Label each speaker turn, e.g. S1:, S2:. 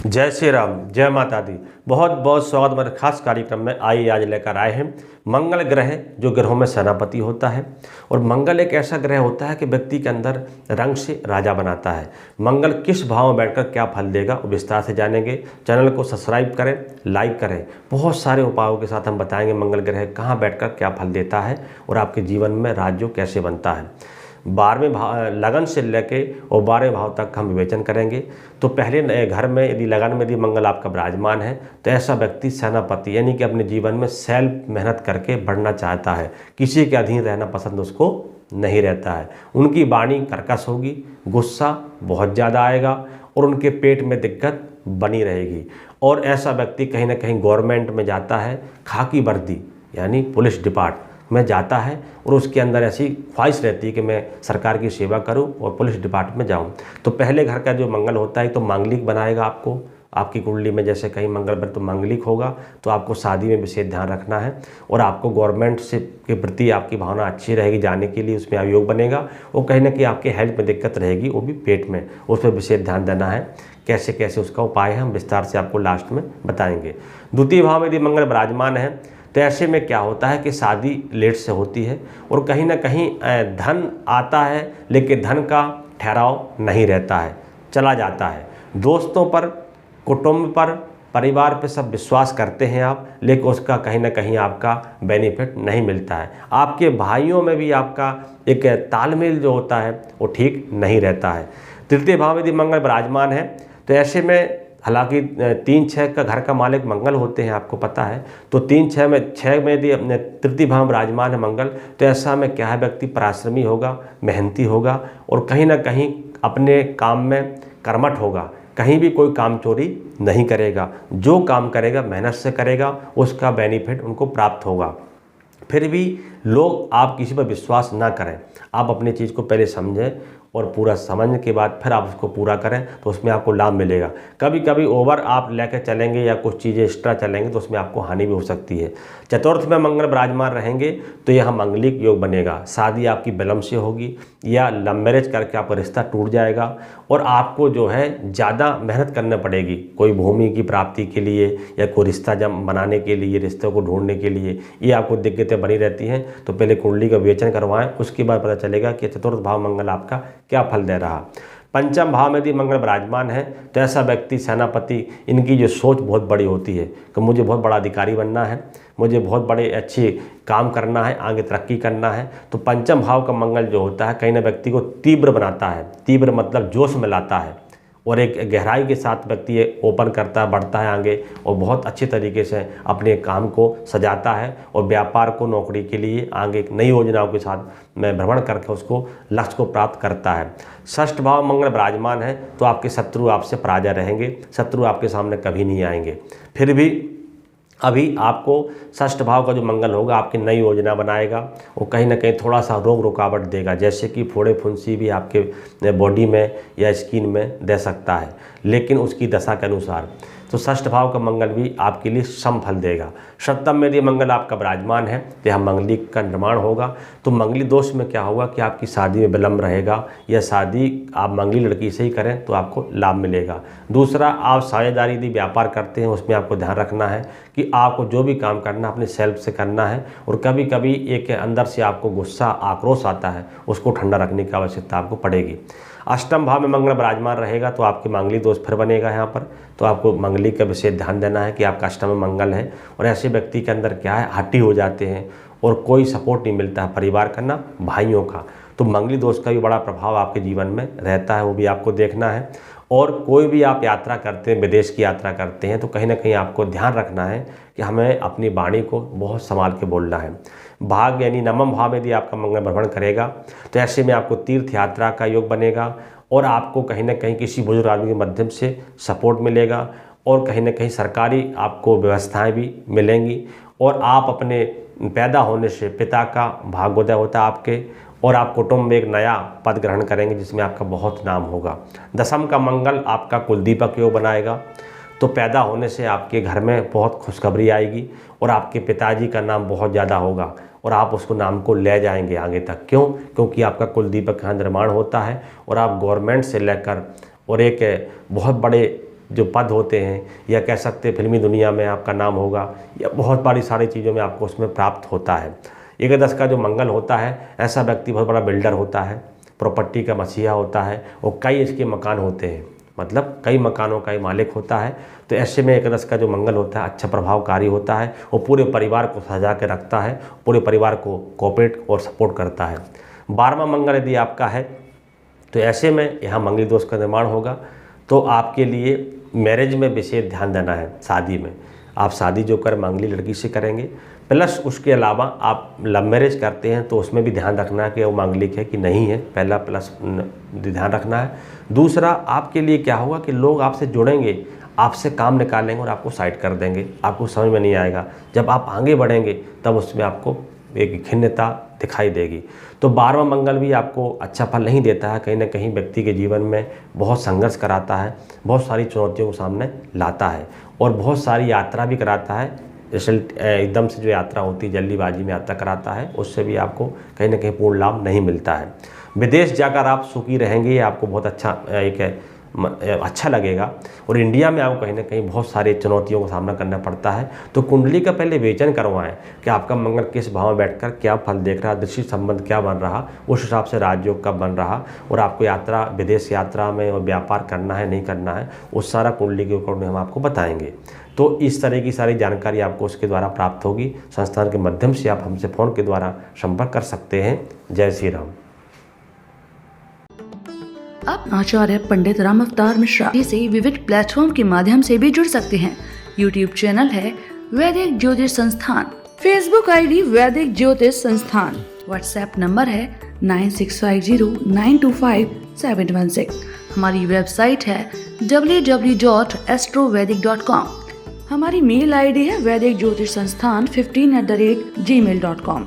S1: जय श्री राम, जय माता दी। बहुत बहुत स्वागत हमारे खास कार्यक्रम में। आइए आज लेकर आए हैं मंगल ग्रह, जो ग्रहों में सेनापति होता है। और मंगल एक ऐसा ग्रह होता है कि व्यक्ति के अंदर रंग से राजा बनाता है। मंगल किस भाव में बैठकर क्या फल देगा वो विस्तार से जानेंगे। चैनल को सब्सक्राइब करें, लाइक करें। बहुत सारे उपायों के साथ हम बताएंगे मंगल ग्रह कहाँ बैठकर क्या फल देता है और आपके जीवन में राज्य कैसे बनता है। 12वें भाव लगन से लेके और 12वें भाव तक हम विवेचन करेंगे। तो पहले घर में यदि लगन में यदि मंगल आपका विराजमान है तो ऐसा व्यक्ति सेनापति यानी कि अपने जीवन में सेल्फ मेहनत करके बढ़ना चाहता है। किसी के अधीन रहना पसंद उसको नहीं रहता है। उनकी वाणी कर्कश होगी, गुस्सा बहुत ज़्यादा आएगा और उनके पेट में दिक्कत बनी रहेगी। और ऐसा व्यक्ति कहीं ना कहीं गवर्नमेंट में जाता है, खाकी वर्दी यानी पुलिस डिपार्ट में जाता है और उसके अंदर ऐसी ख्वाहिश रहती है कि मैं सरकार की सेवा करूं और पुलिस डिपार्टमेंट में जाऊं। तो पहले घर का जो मंगल होता है तो मांगलिक बनाएगा आपको। आपकी कुंडली में जैसे कहीं मंगल बन तो मांगलिक होगा, तो आपको शादी में विशेष ध्यान रखना है। और आपको गवर्नमेंट से के प्रति आपकी भावना अच्छी रहेगी, जाने के लिए उसमें योग बनेगा। और कहीं ना कहीं आपके हेल्थ में दिक्कत रहेगी, वो भी पेट में, उस पर विशेष ध्यान देना है। कैसे कैसे उसका उपाय है हम विस्तार से आपको लास्ट में बताएंगे। द्वितीय भाव में यदि मंगल विराजमान है तो ऐसे में क्या होता है कि शादी लेट से होती है और कहीं ना कहीं धन आता है लेकिन धन का ठहराव नहीं रहता है, चला जाता है। दोस्तों पर, कुटुंब पर, परिवार पे सब विश्वास करते हैं आप, लेकिन उसका कहीं ना कहीं आपका बेनिफिट नहीं मिलता है। आपके भाइयों में भी आपका एक तालमेल जो होता है वो ठीक नहीं रहता है। तृतीय भाव में यदि मंगल विराजमान है तो ऐसे में, हालांकि 3-6 का घर का मालिक मंगल होते हैं, आपको पता है। तो 3-6 में 6 में यदि अपने तृतीय भाव में विराजमान है मंगल, तो ऐसा में क्या है, व्यक्ति परिश्रमी होगा, मेहनती होगा और कहीं ना कहीं अपने काम में कर्मठ होगा। कहीं भी कोई काम चोरी नहीं करेगा, जो काम करेगा मेहनत से करेगा, उसका बेनिफिट उनको प्राप्त होगा। फिर भी लोग आप किसी पर विश्वास ना करें, आप अपनी चीज़ को पहले समझें और पूरा समझने के बाद फिर आप उसको पूरा करें तो उसमें आपको लाभ मिलेगा। कभी कभी ओवर आप लेकर चलेंगे या कुछ चीज़ें एक्स्ट्रा चलेंगे तो उसमें आपको हानि भी हो सकती है। चतुर्थ में मंगल विराजमान रहेंगे तो यह मांगलिक योग बनेगा। शादी आपकी विलंब से होगी या लव मैरिज करके आपका रिश्ता टूट जाएगा और आपको जो है ज़्यादा मेहनत करनी पड़ेगी कोई भूमि की प्राप्ति के लिए या कोई रिश्ता जब बनाने के लिए, रिश्तों को ढूंढने के लिए। ये आपको दिक्कतें बनी रहती हैं। तो पहले कुंडली का विवेचन करवाएं, उसके बाद पता चलेगा कि चतुर्थ भाव मंगल आपका क्या फल दे रहा। पंचम भाव में यदि मंगल विराजमान है तो ऐसा व्यक्ति सेनापति, इनकी जो सोच बहुत बड़ी होती है कि मुझे बहुत बड़ा अधिकारी बनना है, मुझे बहुत बड़े अच्छे काम करना है, आगे तरक्की करना है। तो पंचम भाव का मंगल जो होता है कहीं ना व्यक्ति को तीव्र बनाता है। तीव्र मतलब जोश में लाता है और एक गहराई के साथ व्यक्ति ओपन करता है, बढ़ता है आगे और बहुत अच्छे तरीके से अपने काम को सजाता है और व्यापार को, नौकरी के लिए आगे एक नई योजनाओं के साथ में भ्रमण करके उसको लक्ष्य को प्राप्त करता है। षष्ठ भाव मंगल विराजमान है तो आपके शत्रु आपसे पराजय रहेंगे, शत्रु आपके सामने कभी नहीं आएंगे। फिर भी अभी आपको षष्ठ भाव का जो मंगल होगा आपकी नई योजना बनाएगा, वो कहीं ना कहीं थोड़ा सा रोग रुकावट देगा, जैसे कि फोड़े फुंसी भी आपके बॉडी में या स्किन में दे सकता है, लेकिन उसकी दशा के अनुसार। तो षष्ठ भाव का मंगल भी आपके लिए सम फल देगा। सप्तम में यदि मंगल आपका विराजमान है तो यहाँ मंगलिक का निर्माण होगा। तो मंगली दोष में क्या होगा कि आपकी शादी में विलंब रहेगा या शादी आप मंगली लड़की से ही करें तो आपको लाभ मिलेगा। दूसरा, आप साझेदारी यदि व्यापार करते हैं उसमें आपको ध्यान रखना है कि आपको जो भी काम करना अपने सेल्फ से करना है और कभी कभी एक अंदर से आपको गुस्सा, आक्रोश आता है, उसको ठंडा रखने की आवश्यकता आपको पड़ेगी। अष्टम भाव में मंगल विराजमान रहेगा तो आपके मांगलिक दोष फिर बनेगा यहाँ पर। तो आपको मांगलिक का विशेष ध्यान देना है कि आपका अष्टम में मंगल है और ऐसे व्यक्ति के अंदर क्या है, हठी हो जाते हैं और कोई सपोर्ट नहीं मिलता है परिवार का ना भाइयों का। तो मंगली दोष का भी बड़ा प्रभाव आपके जीवन में रहता है, वो भी आपको देखना है। और कोई भी आप यात्रा करते हैं, विदेश की यात्रा करते हैं, तो कहीं ना कहीं आपको ध्यान रखना है कि हमें अपनी वाणी को बहुत संभाल के बोलना है। भाग यानी नवम भाव में यदि आपका मंगल भ्रमण करेगा तो ऐसे में आपको तीर्थ यात्रा का योग बनेगा और आपको कहीं ना कहीं किसी बुजुर्ग आदमी के माध्यम से सपोर्ट मिलेगा और कहीं ना कहीं सरकारी आपको व्यवस्थाएं भी मिलेंगी। और आप अपने पैदा होने से पिता का भाग्योदय होता है आपके और आप कुटुंब में एक नया पद ग्रहण करेंगे जिसमें आपका बहुत नाम होगा। दसम का मंगल आपका कुलदीपक योग बनाएगा। तो पैदा होने से आपके घर में बहुत खुशखबरी आएगी और आपके पिताजी का नाम बहुत ज़्यादा होगा और आप उसको नाम को ले जाएंगे आगे तक। क्यों? क्योंकि आपका कुलदीपक का निर्माण होता है और आप गवर्नमेंट से लेकर और एक बहुत बड़े जो पद होते हैं, या कह सकते हैं फिल्मी दुनिया में आपका नाम होगा, या बहुत बड़ी सारी चीज़ों में आपको उसमें प्राप्त होता है। एकादश का जो मंगल होता है, ऐसा व्यक्ति बहुत बड़ा बिल्डर होता है, प्रॉपर्टी का मसीहा होता है, और कई इसके मकान होते हैं, मतलब कई मकानों का ही मालिक होता है। तो ऐसे में एकादश का जो मंगल होता है अच्छा प्रभावकारी होता है, वो पूरे परिवार को सजा के रखता है, पूरे परिवार को कोऑपरेट और सपोर्ट करता है। 12वां मंगल यदि आपका है तो ऐसे में यहाँ मंगली दोष का निर्माण होगा। तो आपके लिए मैरिज में विशेष ध्यान देना है। शादी में आप शादी जो कर मंगली लड़की से करेंगे, प्लस उसके अलावा आप लव मैरिज करते हैं तो उसमें भी ध्यान रखना है कि वो मांगलिक है कि नहीं है, पहला प्लस ध्यान रखना है। दूसरा, आपके लिए क्या होगा कि लोग आपसे जुड़ेंगे, आपसे काम निकालेंगे और आपको साइड कर देंगे, आपको समझ में नहीं आएगा। जब आप आगे बढ़ेंगे तब उसमें आपको एक खिन्नता दिखाई देगी। तो 12वां मंगल भी आपको अच्छा फल नहीं देता है, कहीं ना कहीं व्यक्ति के जीवन में बहुत संघर्ष कराता है, बहुत सारी चुनौतियों को सामने लाता है, और बहुत सारी यात्रा भी कराता है। रिजल्ट एकदम से जो यात्रा होती है, जल्दीबाजी में यात्रा कराता है, उससे भी आपको कहीं ना कहीं पूर्ण लाभ नहीं मिलता है। विदेश जाकर आप सुखी रहेंगे, आपको बहुत अच्छा लगेगा। और इंडिया में आपको कहीं ना कहीं बहुत सारी चुनौतियों का सामना करना पड़ता है। तो कुंडली का पहले विवेचन करवाएं कि आपका मंगल किस भाव में बैठकर क्या फल देख रहा, दृष्टि संबंध क्या बन रहा, उस हिसाब से राजयोग कब बन रहा, और आपको यात्रा, विदेश यात्रा में और व्यापार करना है नहीं करना है, उस सारा कुंडली के अकॉर्डिंग हम आपको बताएंगे। तो इस तरह की सारी जानकारी आपको उसके द्वारा प्राप्त होगी। संस्थान के माध्यम से आप हमसे फ़ोन के द्वारा संपर्क कर सकते हैं। जय श्री राम।
S2: आप आचार्य पंडित राम अवतार मिश्रा से विविध प्लेटफॉर्म के माध्यम से भी जुड़ सकते हैं। यूट्यूब चैनल है वैदिक ज्योतिष संस्थान, फेसबुक आईडी वैदिक ज्योतिष संस्थान, व्हाट्सएप नंबर है 9650925716। हमारी वेबसाइट है www.astrovedic.com। हमारी मेल आईडी है वैदिक ज्योतिष संस्थान 15@gmail.com।